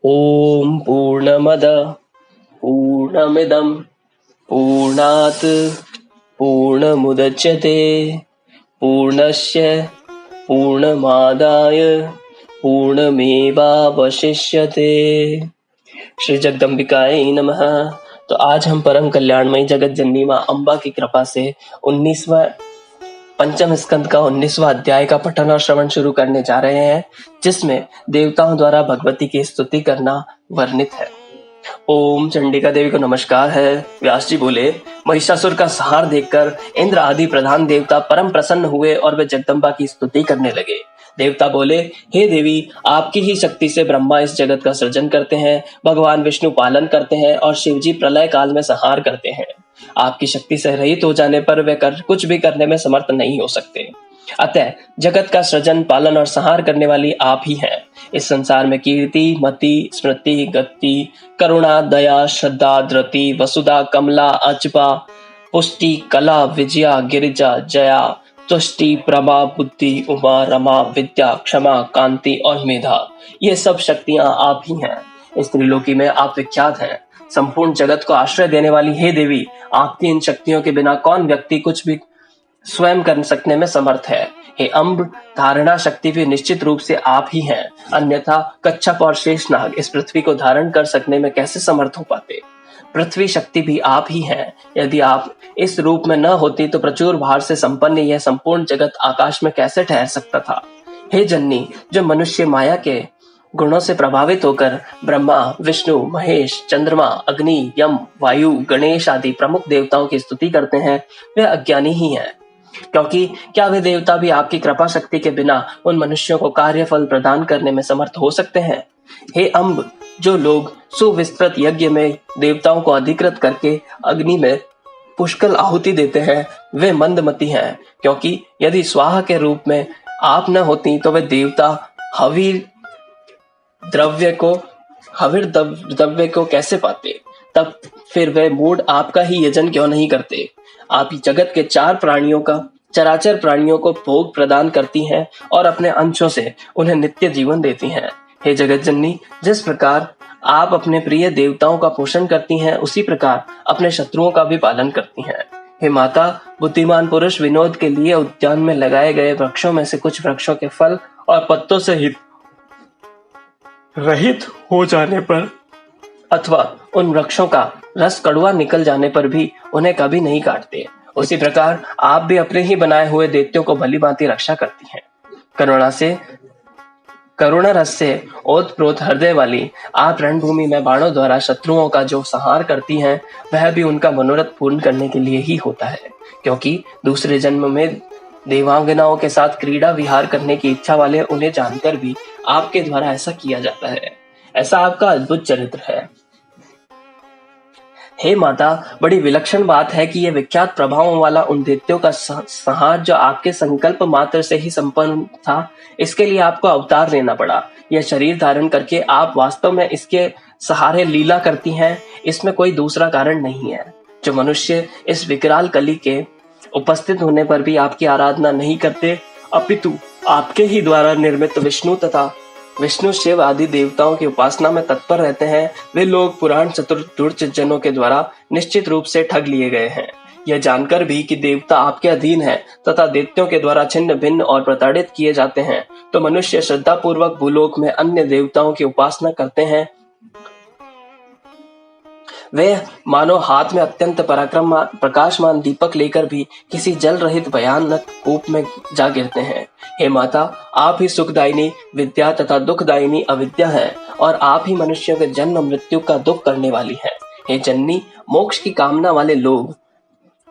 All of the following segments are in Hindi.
ओम पूर्णमद पूर्णमिदं पूर्णात् पूर्णमुदच्यते पूर्णस्य पूर्णमादाय पूर्णमेवावशिष्यते। श्री जगदम्बिकायै नमः। तो आज हम परम कल्याणमयी जगत जननी माँ अम्बा की कृपा से 19वां पंचम स्कंद का 19वां अध्याय का पठन और श्रवण शुरू करने जा रहे हैं, जिसमें देवताओं द्वारा भगवती की स्तुति करना वर्णित है। ओम चंडिका देवी को नमस्कार है। व्यास जी बोले, महिषासुर का संहार देखकर इंद्र आदि प्रधान देवता परम प्रसन्न हुए और वे जगदम्बा की स्तुति करने लगे। देवता बोले, हे देवी, आपकी ही शक्ति से ब्रह्मा इस जगत का सृजन करते हैं, भगवान विष्णु पालन करते हैं और शिव जी प्रलय काल में संहार करते हैं। आपकी शक्ति से रहित हो जाने पर वे कुछ भी करने में समर्थ नहीं हो सकते। अतः जगत का सृजन, पालन और संहार करने वाली आप ही हैं। इस संसार में कीर्ति, मति, स्मृति, गति, करुणा, दया, श्रद्धा, धृति, वसुधा, कमला, अचपा, पुष्टि, कला, विजया, गिरिजा, जया, तुष्टि, प्रभा, बुद्धि, उमा, रमा, विद्या, क्षमा, कांति और मेधा, ये सब शक्तियां आप ही हैं। इस त्रिलोकी में आप विख्यात हैं। संपूर्ण जगत को आश्रय देने वाली हे देवी, आपकी इन शक्तियों के बिना कौन व्यक्ति कुछ भी स्वयं कर सकने में समर्थ है। हे अम्ब, धारणा शक्ति भी निश्चित रूप से आप ही हैं, अन्यथा कच्छप और शेषनाग इस पृथ्वी को धारण कर सकने में कैसे समर्थ हो पाते। पृथ्वी शक्ति भी आप ही हैं। यदि आप इस रूप में न होती तो प्रचुर भार से संपन्न यह संपूर्ण जगत आकाश में कैसे ठहर सकता था। हे जननी, जो मनुष्य माया के गुणों से प्रभावित होकर ब्रह्मा, विष्णु, महेश, चंद्रमा, अग्नि, यम, वायु, गणेश आदि प्रमुख देवताओं की स्तुति करते हैं, वे अज्ञानी ही हैं। क्योंकि क्या वे देवता भी आपकी कृपा शक्ति के बिना उन मनुष्यों को कार्य फल प्रदान करने में समर्थ हो सकते हैं। हे अम्ब, जो लोग सुविस्तृत यज्ञ में देवताओं को अधिकृत करके अग्नि में पुष्कल आहुति देते हैं, वे मंदमती हैं। क्योंकि यदि स्वाहा के रूप में आप न होती तो वे देवता हवीर द्रव्य को कैसे पाते। तब फिर वे मूढ़ आपका ही यजन क्यों नहीं करते। आप ही जगत के चराचर प्राणियों को भोग प्रदान करती हैं और अपने अंशों से उन्हें नित्य जीवन देती हैं। हे जगत जननी, जिस प्रकार आप अपने प्रिय देवताओं का पोषण करती हैं, उसी प्रकार अपने शत्रुओं का भी पालन करती हैं। हे माता, बुद्धिमान पुरुष विनोद के लिए उद्यान में लगाए गए वृक्षों में से कुछ वृक्षों के फल और पत्तों से रहित हो जाने पर अथवा उन वृक्षों का रस कड़वा निकल जाने पर भी उन्हें कभी नहीं काटते। उसी प्रकार आप भी अपने ही बनाए हुए दैत्यों को भली भांति रक्षा करती हैं। करुणा रस से ओतप्रोत हृदय वाली आप रणभूमि में बाणों द्वारा शत्रुओं का जो संहार करती हैं, वह भी उनका मनोरथ पूर्ण करने के लिए ही होता है। क्योंकि दूसरे जन्म में देवांगनाओं के साथ क्रीड़ा विहार करने की इच्छा वाले उन्हें जानकर भी आपके द्वारा ऐसा किया जाता है। ऐसा आपका अद्भुत चरित्र है। हे माता, बड़ी विलक्षण बात है कि यह विख्यात प्रभावों वाला उन दैत्यों का संहार जो आपके संकल्प मात्र से ही संपन्न था, इसके लिए आपको अवतार लेना पड़ा। यह शरीर धारण करके आप वास्तव में इसके सहारे लीला करती हैं, इसमें कोई दूसरा कारण नहीं है। जो मनुष्य इस विकराल कली के उपस्थित होने पर भी आपकी आराधना नहीं करते, अपितु आपके ही द्वारा निर्मित विष्णु, शिव आदि देवताओं की उपासना में तत्पर रहते हैं, वे लोग पुराण चतुर जनों के द्वारा निश्चित रूप से ठग लिए गए हैं। यह जानकर भी कि देवता आपके अधीन है तथा दैत्यों के द्वारा छिन्न भिन्न और प्रताड़ित किए जाते हैं, तो मनुष्य श्रद्धा पूर्वक भूलोक में अन्य देवताओं की उपासना करते हैं। वे मानो हाथ में अत्यंत प्रकाशमान दीपक लेकर भी किसी जल रहित भयानक कूप में जा गिरते हैं। हे माता, आप ही सुखदायिनी विद्या तथा दुखदायिनी अविद्या हैं और आप ही मनुष्यों के जन्म मृत्यु का दुख करने वाली हैं। हे जननी, मोक्ष की कामना वाले लोग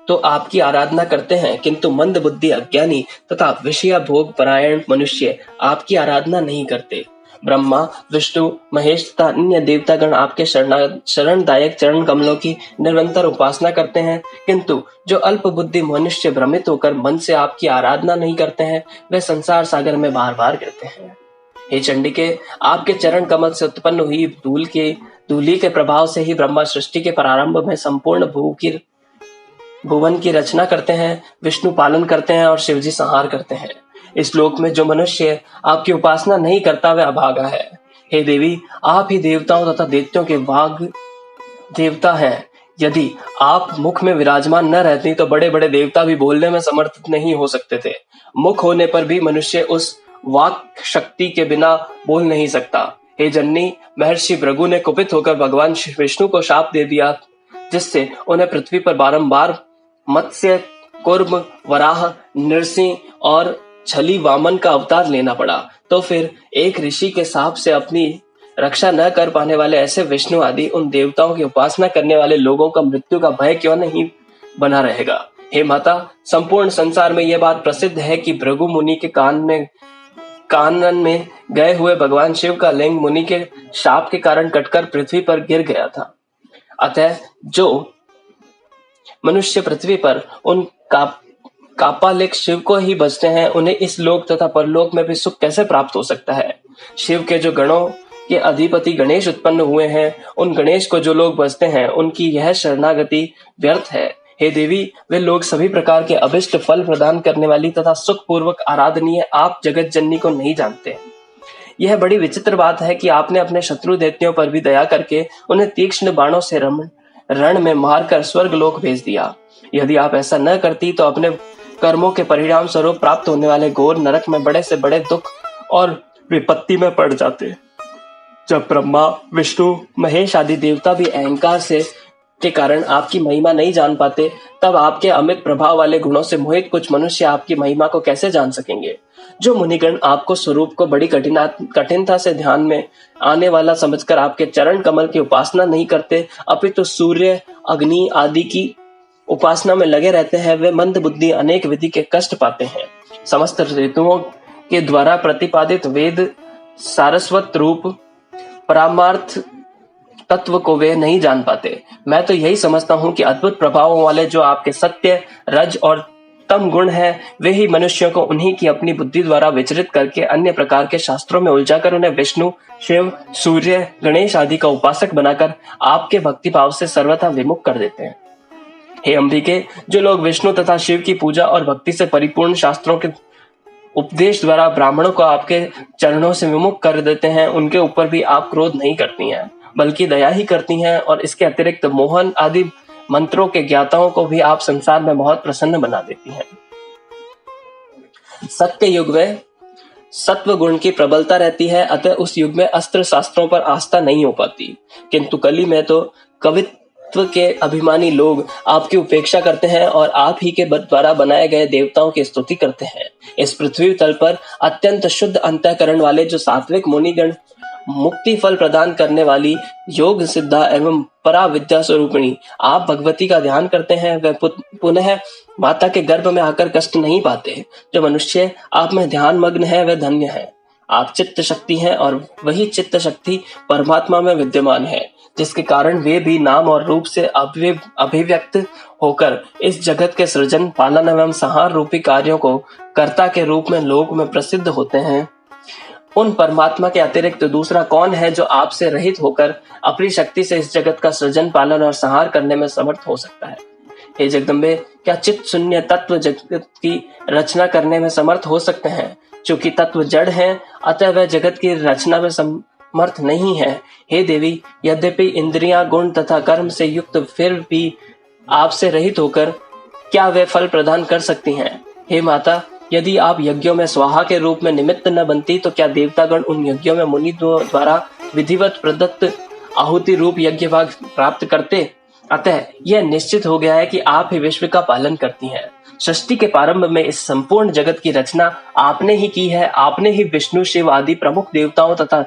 तो आपकी आराधना करते हैं, किंतु मंद बुद्धि, अज्ञानी तथा विषय भोग परायण मनुष्य आपकी आराधना नहीं करते। ब्रह्मा, विष्णु, महेश तथा अन्य देवतागण आपके शरणदायक चरण कमलों की निरंतर उपासना करते हैं, किंतु जो अल्प बुद्धि मनुष्य भ्रमित होकर मन से आपकी आराधना नहीं करते हैं, वे संसार सागर में बार बार गिरते हैं। हे चंडिके, आपके चरण कमल से उत्पन्न हुई धूलि के प्रभाव से ही ब्रह्मा सृष्टि के प्रारंभ में संपूर्ण भुवन की रचना करते हैं, विष्णु पालन करते हैं और शिवजी संहार करते हैं। इस लोक में जो मनुष्य आपकी उपासना नहीं करता वह अभागा है। हे देवी, आप ही देवताओं तथा दैत्यों के वाग देवता हैं। यदि आप मुख में विराजमान न रहती तो बड़े बड़े देवता भी बोलने में समर्थ नहीं हो सकते थे। मुख होने पर भी मनुष्य उस वाक शक्ति के बिना बोल नहीं सकता। हे जननी, महर्षि भृगु ने कुपित होकर भगवान विष्णु को शाप दे दिया, जिससे उन्हें पृथ्वी पर बारंबार मत्स्य, कूर्म, वराह, नृसिंह और छली वामन का अवतार लेना पड़ा। तो फिर एक ऋषि के शाप से अपनी रक्षा न कर पाने वाले ऐसे विष्णु आदि उन देवताओं की उपासना करने वाले लोगों का मृत्यु का भय क्यों नहीं बना रहेगा। हे माता, संपूर्ण संसार में यह बात प्रसिद्ध है कि भृगु मुनि के कानन में गए हुए भगवान शिव का लिंग मुनि के शाप के कारण कटकर पृथ्वी पर गिर गया था। अतः जो मनुष्य पृथ्वी पर उन कापालिक शिव को ही भजते हैं, उन्हें इस लोक तथा परलोक में भी सुख कैसे प्राप्त हो सकता है। शिव के जो गणों के अधिपति गणेश उत्पन्न हुए हैं, उन गणेश को जो लोग भजते हैं, उनकी यह शरणागति व्यर्थ है। हे देवी, वे लोग सभी प्रकार के अभिष्ट फल प्रदान करने वाली तथा सुख पूर्वक आराधनीय आप जगत जननी को नहीं जानते। यह बड़ी विचित्र बात है कि आपने अपने शत्रु दैत्यों पर भी दया करके उन्हें तीक्ष्ण बाणों से रण में मारकर स्वर्ग लोक भेज दिया। यदि आप ऐसा न करती तो अपने कर्मों के परिणाम स्वरूप प्राप्त होने वाले घोर नरक में बड़े से बड़े दुख और विपत्ति में पड़ जाते। जब ब्रह्मा, विष्णु, महेश आदि देवता भी अहंकार से के कारण आपकी महिमा नहीं जान पाते, तब आपके अमित प्रभाव वाले गुणों से मोहित कुछ मनुष्य आपकी महिमा को कैसे जान सकेंगे। जो मुनिगण आपको स्वरूप को बड़ी कठिनता से ध्यान में आने वाला समझकर आपके चरण कमल की उपासना नहीं करते, अपितु सूर्य, अग्नि आदि की उपासना में लगे रहते हैं, वे मंद बुद्धि अनेक विधि के कष्ट पाते हैं। समस्त ऋतुओं के द्वारा प्रतिपादित वेद सारस्वत रूप परामार्थ तत्व को वे नहीं जान पाते। मैं तो यही समझता हूँ कि अद्भुत प्रभावों वाले जो आपके सत्य, रज और तम गुण है, वे ही मनुष्यों को उन्हीं की अपनी बुद्धि द्वारा विचरित करके अन्य प्रकार के शास्त्रों में उलझाकर उन्हें विष्णु, शिव, सूर्य, गणेश आदि का उपासक बनाकर आपके भक्ति भाव से सर्वथा विमुख कर देते हैं। हे अंबिके, जो लोग विष्णु तथा शिव की पूजा और भक्ति से परिपूर्ण शास्त्रों के उपदेश द्वारा ब्राह्मणों को आपके चरणों से विमुख कर देते हैं, उनके ऊपर भी आप क्रोध नहीं करती हैं, बल्कि दया ही करती हैं, और इसके अतिरिक्त मोहन आदि मंत्रों के ज्ञाताओं को भी आप संसार में बहुत प्रसन्न बना देती हैं। सत्य युग में सत्व गुण की प्रबलता रहती है, अतः उस युग में अस्त्र शास्त्रों पर आस्था नहीं हो पाती, किंतु कली में तो कवित्व के अभिमानी लोग आपकी उपेक्षा करते हैं और आप ही के द्वारा बनाए गए देवताओं की स्तुति करते हैं। इस पृथ्वी तल पर अत्यंत शुद्ध अंतःकरण वाले जो सात्विक मुनिगण मुक्ति फल प्रदान करने वाली योग सिद्धा एवं परा विद्या स्वरूपिणी आप भगवती का ध्यान करते हैं, वे पुनः माता के गर्भ में आकर कष्ट नहीं पाते। जो मनुष्य आप में ध्यान मग्न है, वह धन्य है। आप चित्त शक्ति हैं और वही चित्त शक्ति परमात्मा में विद्यमान है, जिसके कारण वे भी नाम और रूप से अभिव्यक्त होकर इस जगत के सृजन, पालन एवं संहार रूपी कार्यों को कर्ता के रूप में लोक में प्रसिद्ध होते हैं। उन परमात्मा के अतिरिक्त दूसरा कौन है जो आपसे रहित होकर अपनी शक्ति से इस जगत का सृजन, पालन और संहार करने में समर्थ हो सकता है। हे जगदम्बे, क्या चित्त शून्य तत्व जगत की रचना करने में समर्थ हो सकते हैं? चूंकि तत्व जड़ है, अतः वह जगत की रचना में समर्थ नहीं है। हे देवी, यद्यपि इंद्रियां, गुण तथा कर्म से युक्त, फिर भी आपसे रहित होकर क्या वे फल प्रदान कर सकती हैं? हे माता, यदि आप यज्ञों में स्वाहा के रूप में निमित्त न बनती, तो क्या देवतागण उन यज्ञों में मुनि द्वारा विधिवत प्रदत्त आहुति रूप यज्ञ भाग प्राप्त करते? अतः यह निश्चित हो गया है कि आप ही विश्व का पालन करती हैं। सृष्टि के प्रारंभ में इस संपूर्ण जगत की रचना आपने ही की है। आपने ही विष्णु, शिव आदि प्रमुख देवताओं तथा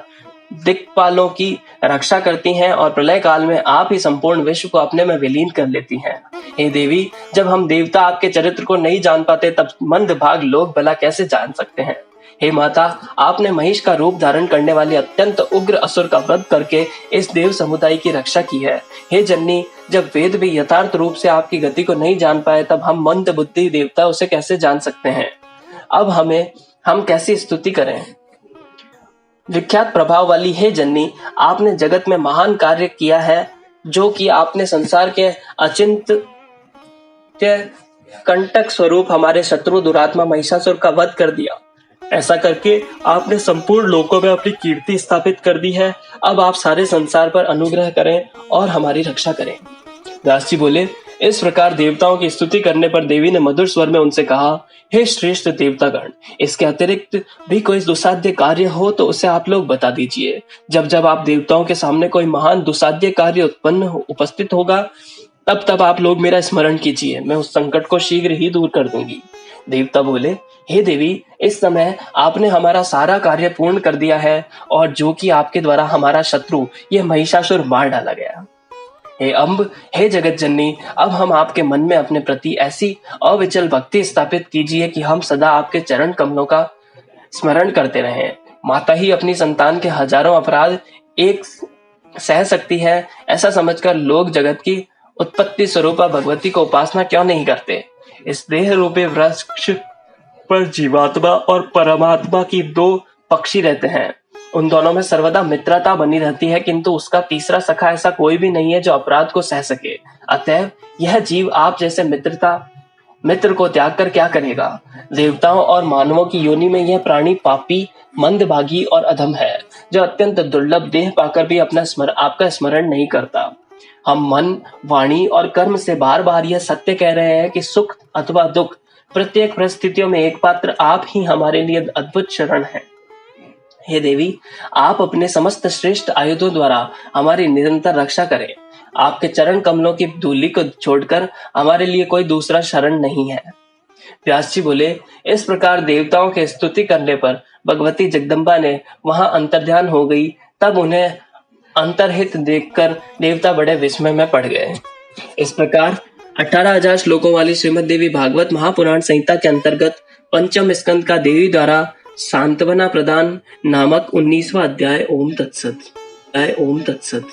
दिक्पालों की रक्षा करती हैं और प्रलय काल में आप ही संपूर्ण विश्व को अपने में विलीन कर लेती हैं। हे देवी, जब हम देवता आपके चरित्र को नहीं जान पाते, तब मंद भाग लोग भला कैसे जान सकते हैं? हे माता, आपने महिष का रूप धारण करने वाले अत्यंत उग्र असुर का वध करके इस देव समुदाय की रक्षा की है। हे जननी, जब वेद भी यथार्थ रूप से आपकी गति को नहीं जान पाए, तब हम मंद बुद्धि देवता उसे कैसे जान सकते हैं? अब हम कैसी स्तुति करें? विख्यात प्रभाव वाली हे जननी, आपने जगत में महान कार्य किया है, जो कि आपने संसार के अचिंत्य कंटक स्वरूप हमारे शत्रु दुरात्मा महिषासुर का वध कर दिया। ऐसा करके आपने संपूर्ण लोकों में अपनी कीर्ति स्थापित कर दी है। अब आप सारे संसार पर अनुग्रह करें और हमारी रक्षा करें। व्यास जी बोले, इस प्रकार देवताओं की स्तुति करने पर देवी ने मधुर स्वर में उनसे कहा, हे श्रेष्ठ देवतागण, इसके अतिरिक्त भी कोई दुसाध्य कार्य हो तो उसे आप लोग बता दीजिए। जब जब आप देवताओं के सामने कोई महान दुसाध्य कार्य उपस्थित होगा, तब तब आप लोग मेरा स्मरण कीजिए, मैं उस संकट को शीघ्र ही दूर कर दूंगी। देवता बोले, हे देवी, इस समय आपने हमारा सारा कार्य पूर्ण कर दिया है और जो कि आपके द्वारा हमारा शत्रु यह महिषासुर मार डाला गया। हे अम्ब, हे जगत जननी, अब हम आपके मन में अपने प्रति ऐसी अविचल भक्ति स्थापित कीजिए कि हम सदा आपके चरण कमलों का स्मरण करते रहें। माता ही अपनी संतान के हजारों अपराध एक सह सकती है, ऐसा समझकर लोग जगत की उत्पत्ति स्वरूपा भगवती को उपासना क्यों नहीं करते। इस देह रूपी वृक्ष पर जीवात्मा और परमात्मा की दो पक्षी रहते हैं। उन दोनों में सर्वदा मित्रता बनी रहती है, किंतु उसका तीसरा सखा ऐसा कोई भी नहीं है जो अपराध को सह सके। अतएव यह जीव आप जैसे मित्र को त्याग कर क्या करेगा। देवताओं और मानवों की योनि में यह प्राणी पापी, मंदभागी और अधम है, जो अत्यंत दुर्लभ देह पाकर भी आपका स्मरण नहीं करता। हम मन, वाणी और कर्म से बार बार यह सत्य कह रहे हैं कि सुख अथवा दुख प्रत्येक परिस्थितियों में एकमात्र आप ही हमारे लिए अद्भुत शरण है। हे देवी, आप अपने समस्त श्रेष्ठ आयुधों द्वारा हमारी निरंतर रक्षा करें। आपके चरण कमलों की धूलि को छोड़कर हमारे लिए कोई दूसरा शरण नहीं है। व्यास जी बोले, इस प्रकार देवताओं के स्तुति करने पर भगवती जगदम्बा ने वहां अंतर्ध्यान हो गई। तब उन्हें अंतर्हित देखकर देवता बड़े विस्मय में पड़ गए। इस प्रकार 18,000 श्लोकों वाली श्रीमद देवी भागवत महापुराण संहिता के अंतर्गत पंचम स्कंद का देवी द्वारा सांत्वना प्रदान नामक 19वां अध्याय ओम तत्सत।